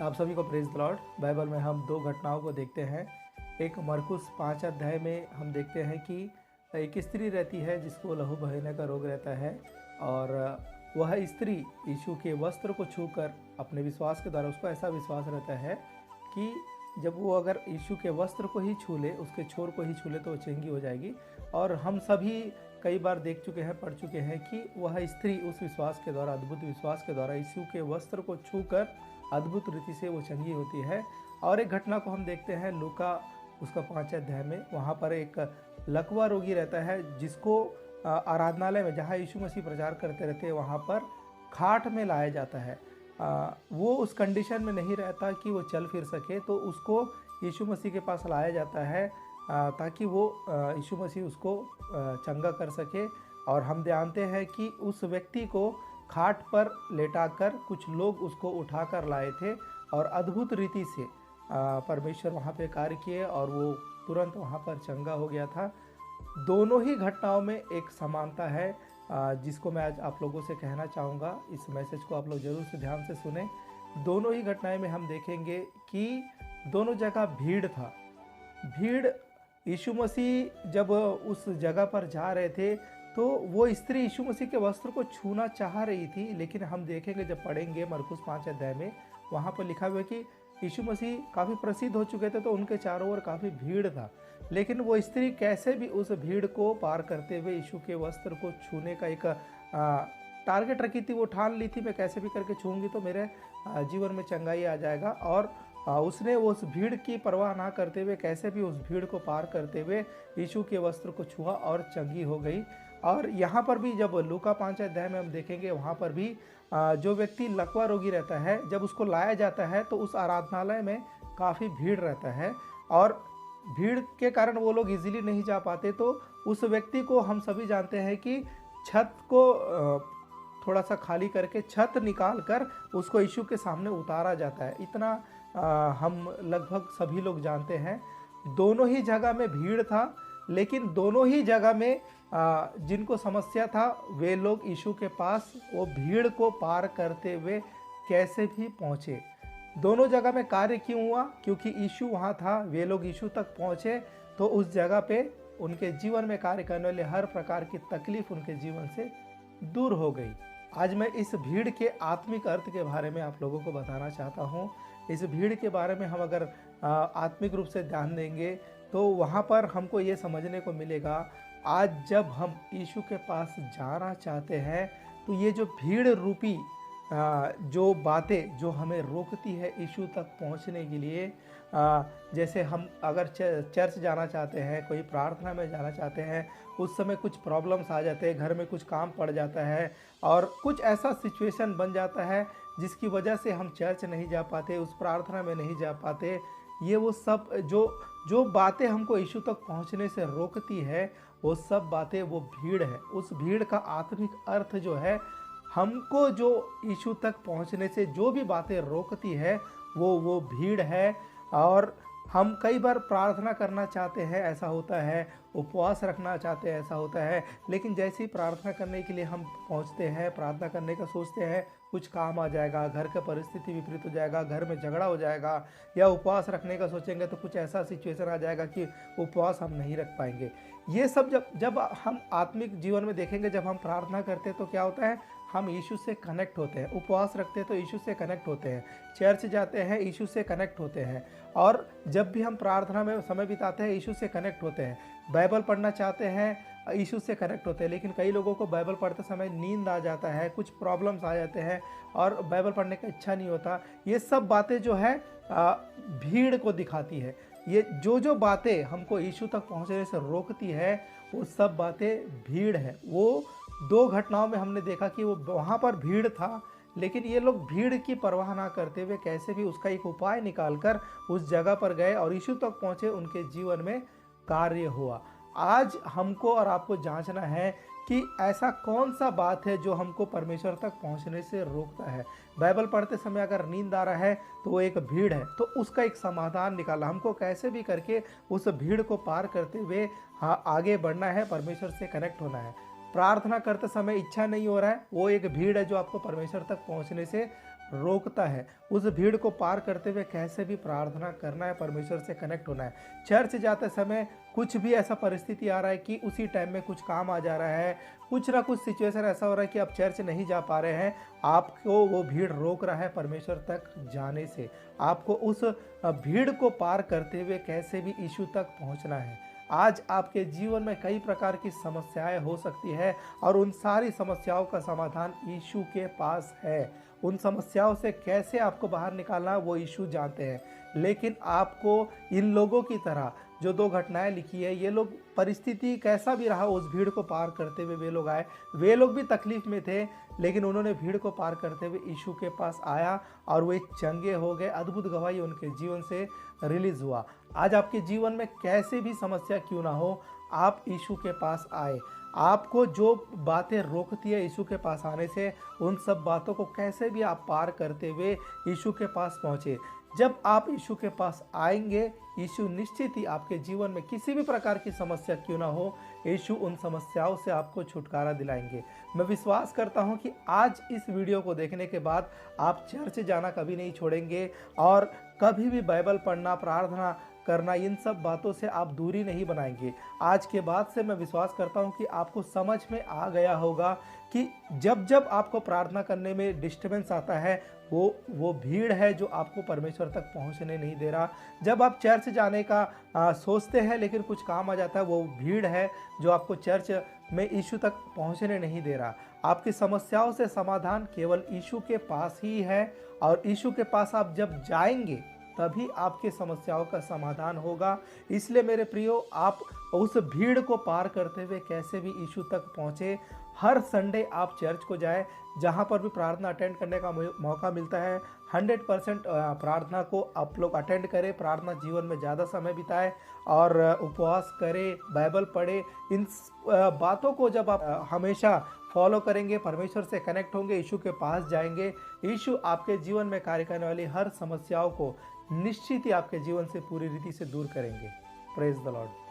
आप सभी को प्रेज द लॉर्ड। बाइबल में हम दो घटनाओं को देखते हैं। एक मरकुस 5 अध्याय में हम देखते हैं कि एक स्त्री रहती है जिसको लहू बहने का रोग रहता है, और वह स्त्री यीशु के वस्त्र को छूकर अपने विश्वास के द्वारा, उसको ऐसा विश्वास रहता है कि जब वो अगर यीशु के वस्त्र को ही छू ले, उसके छोर को ही छू ले, तो वो चंगी हो जाएगी। और हम सभी कई बार देख चुके हैं, पढ़ चुके हैं कि वह स्त्री उस विश्वास के द्वारा, अद्भुत विश्वास के द्वारा यीशु के वस्त्र को छूकर अद्भुत रीति से वो चंगी होती है। और एक घटना को हम देखते हैं लूका उसका 5 अध्याय में। वहाँ पर एक लकवा रोगी रहता है जिसको आराधनालय में, जहाँ यीशु मसीह प्रचार करते रहते हैं, वहाँ पर खाट में लाया जाता है। वो उस कंडीशन में नहीं रहता कि वो चल फिर सके, तो उसको यीशु मसीह के पास लाया जाता है ताकि वो यीशु मसीह उसको चंगा कर सके। और हम जानते हैं कि उस व्यक्ति को खाट पर लेटाकर कुछ लोग उसको उठाकर लाए थे, और अद्भुत रीति से परमेश्वर वहाँ पे कार्य किए और वो तुरंत वहाँ पर चंगा हो गया था। दोनों ही घटनाओं में एक समानता है जिसको मैं आज आप लोगों से कहना चाहूँगा। इस मैसेज को आप लोग ज़रूर से ध्यान से सुने। दोनों ही घटनाएं में हम देखेंगे कि दोनों जगह भीड़ था। भीड़, यीशु मसीह जब उस जगह पर जा रहे थे तो वो स्त्री यीशु मसीह के वस्त्र को छूना चाह रही थी, लेकिन हम देखेंगे जब पढ़ेंगे मरकुस 5 अध्याय में, वहाँ पर लिखा हुआ है कि यीशु मसीह काफ़ी प्रसिद्ध हो चुके थे, तो उनके चारों ओर काफ़ी भीड़ था। लेकिन वो स्त्री कैसे भी उस भीड़ को पार करते हुए यीशु के वस्त्र को छूने का एक टारगेट रखी थी। वो ठान ली थी, मैं कैसे भी करके छूँगी तो मेरे जीवन में चंगाई आ जाएगा। और उसने उस भीड़ की परवाह ना करते हुए कैसे भी उस भीड़ को पार करते हुए यीशु के वस्त्र को छुआ और चंगी हो गई। और यहाँ पर भी जब लूका 5 अध्याय में हम देखेंगे, वहाँ पर भी जो व्यक्ति लकवा रोगी रहता है, जब उसको लाया जाता है तो उस आराधनालय में काफ़ी भीड़ रहता है, और भीड़ के कारण वो लोग इजीली नहीं जा पाते। तो उस व्यक्ति को हम सभी जानते हैं कि छत को थोड़ा सा खाली करके, छत निकाल कर उसको यीशु के सामने उतारा जाता है। इतना हम लगभग सभी लोग जानते हैं। दोनों ही जगह में भीड़ था, लेकिन दोनों ही जगह में जिनको समस्या था वे लोग यीशु के पास वो भीड़ को पार करते हुए कैसे भी पहुँचे। दोनों जगह में कार्य क्यों हुआ? क्योंकि यीशु वहाँ था, वे लोग यीशु तक पहुँचे, तो उस जगह पे उनके जीवन में कार्य करने वाले हर प्रकार की तकलीफ उनके जीवन से दूर हो गई। आज मैं इस भीड़ के आत्मिक अर्थ के बारे में आप लोगों को बताना चाहता हूँ। इस भीड़ के बारे में हम अगर आत्मिक रूप से ध्यान देंगे तो वहाँ पर हमको ये समझने को मिलेगा, आज जब हम यीशु के पास जाना चाहते हैं तो ये जो भीड़ रूपी जो बातें जो हमें रोकती है यीशु तक पहुंचने के लिए, जैसे हम अगर चर्च जाना चाहते हैं, कोई प्रार्थना में जाना चाहते हैं, उस समय कुछ प्रॉब्लम्स आ जाते हैं, घर में कुछ काम पड़ जाता है और कुछ ऐसा सिचुएशन बन जाता है जिसकी वजह से हम चर्च नहीं जा पाते, उस प्रार्थना में नहीं जा पाते। ये वो सब जो बातें हमको यीशु तक पहुंचने से रोकती है, वो सब बातें वो भीड़ है। उस भीड़ का आत्मिक अर्थ जो है, हमको जो यीशु तक पहुंचने से जो भी बातें रोकती है वो भीड़ है। और हम कई बार प्रार्थना करना चाहते हैं, ऐसा होता है, उपवास रखना चाहते हैं, ऐसा होता है, लेकिन जैसे ही प्रार्थना करने के लिए हम पहुंचते हैं, प्रार्थना करने का सोचते हैं, कुछ काम आ जाएगा, घर का परिस्थिति विपरीत हो जाएगा, घर में झगड़ा हो जाएगा, या उपवास रखने का सोचेंगे तो कुछ ऐसा सिचुएशन आ जाएगा कि उपवास हम नहीं रख पाएंगे। ये सब जब हम आत्मिक जीवन में देखेंगे, जब हम प्रार्थना करते हैं तो क्या होता है, हम यीशु से कनेक्ट होते हैं। उपवास रखते हैं तो यीशु से कनेक्ट होते हैं, चर्च जाते हैं यीशु से कनेक्ट होते हैं, और जब भी हम प्रार्थना में समय बिताते हैं यीशु से कनेक्ट होते हैं। बाइबल पढ़ना चाहते हैं, यीशु से कनेक्ट होते हैं। लेकिन कई लोगों को बाइबल पढ़ते समय नींद आ जाता है, कुछ प्रॉब्लम्स आ जाते हैं और बाइबल पढ़ने का इच्छा नहीं होता। ये सब बातें जो है भीड़ को दिखाती है। ये जो बातें हमको यीशु तक पहुंचने से रोकती है, वो सब बातें भीड़ है। वो दो घटनाओं में हमने देखा कि वो वहाँ पर भीड़ था, लेकिन ये लोग भीड़ की परवाह ना करते हुए कैसे भी उसका एक उपाय निकालकर उस जगह पर गए और यीशु तक पहुँचे, उनके जीवन में कार्य हुआ। आज हमको और आपको जांचना है कि ऐसा कौन सा बात है जो हमको परमेश्वर तक पहुंचने से रोकता है। बाइबल पढ़ते समय अगर नींद आ रहा है तो वो एक भीड़ है, तो उसका एक समाधान निकालना, हमको कैसे भी करके उस भीड़ को पार करते हुए आगे बढ़ना है, परमेश्वर से कनेक्ट होना है। प्रार्थना करते समय इच्छा नहीं हो रहा है, वो एक भीड़ है जो आपको परमेश्वर तक पहुंचने से रोकता है। उस भीड़ को पार करते हुए कैसे भी प्रार्थना करना है, परमेश्वर से कनेक्ट होना है। चर्च जाते समय कुछ भी ऐसा परिस्थिति आ रहा है कि उसी टाइम में कुछ काम आ जा रहा है, कुछ ना कुछ सिचुएशन ऐसा हो रहा है कि आप चर्च नहीं जा पा रहे हैं, आपको वो भीड़ रोक रहा है परमेश्वर तक जाने से। आपको उस भीड़ को पार करते हुए कैसे भी यीशु तक पहुंचना है। आज आपके जीवन में कई प्रकार की समस्याएं हो सकती है और उन सारी समस्याओं का समाधान यीशु के पास है। उन समस्याओं से कैसे आपको बाहर निकालना है वो यीशु जानते हैं। लेकिन आपको इन लोगों की तरह जो 2 घटनाएं लिखी है, ये लोग परिस्थिति कैसा भी रहा उस भीड़ को पार करते हुए वे लोग आए। वे लोग भी तकलीफ में थे, लेकिन उन्होंने भीड़ को पार करते हुए यीशु के पास आया और वे चंगे हो गए। अद्भुत गवाही उनके जीवन से रिलीज हुआ। आज आपके जीवन में कैसे भी समस्या क्यों ना हो, आप यीशु के पास आए। आपको जो बातें रोकती है यीशु के पास आने से, उन सब बातों को कैसे भी आप पार करते हुए यीशु के पास पहुँचे। जब आप यीशु के पास आएंगे, यीशु निश्चित ही आपके जीवन में किसी भी प्रकार की समस्या क्यों ना हो, यीशु उन समस्याओं से आपको छुटकारा दिलाएंगे। मैं विश्वास करता हूं कि आज इस वीडियो को देखने के बाद आप चर्च जाना कभी नहीं छोड़ेंगे और कभी भी बाइबल पढ़ना, प्रार्थना करना, इन सब बातों से आप दूरी नहीं बनाएंगे। आज के बाद से मैं विश्वास करता हूं कि आपको समझ में आ गया होगा कि जब जब आपको प्रार्थना करने में डिस्टर्बेंस आता है, वो भीड़ है जो आपको परमेश्वर तक पहुंचने नहीं दे रहा। जब आप चर्च जाने का सोचते हैं लेकिन कुछ काम आ जाता है, वो भीड़ है जो आपको चर्च में यीशु तक पहुंचने नहीं दे रहा। आपकी समस्याओं से समाधान केवल यीशु के पास ही है और यीशु के पास आप जब जाएंगे तभी आपके समस्याओं का समाधान होगा। इसलिए मेरे प्रियो, आप उस भीड़ को पार करते हुए कैसे भी यीशु तक पहुँचे। हर संडे आप चर्च को जाएं, जहाँ पर भी प्रार्थना अटेंड करने का मौका मिलता है 100% प्रार्थना को आप लोग अटेंड करें। प्रार्थना जीवन में ज़्यादा समय बिताएं और उपवास करें, बाइबल पढ़ें। इन बातों को जब आप हमेशा फॉलो करेंगे, परमेश्वर से कनेक्ट होंगे, यीशु के पास जाएंगे, यीशु आपके जीवन में कार्य करने वाली हर समस्याओं को निश्चित ही आपके जीवन से पूरी रीति से दूर करेंगे। Praise the Lord.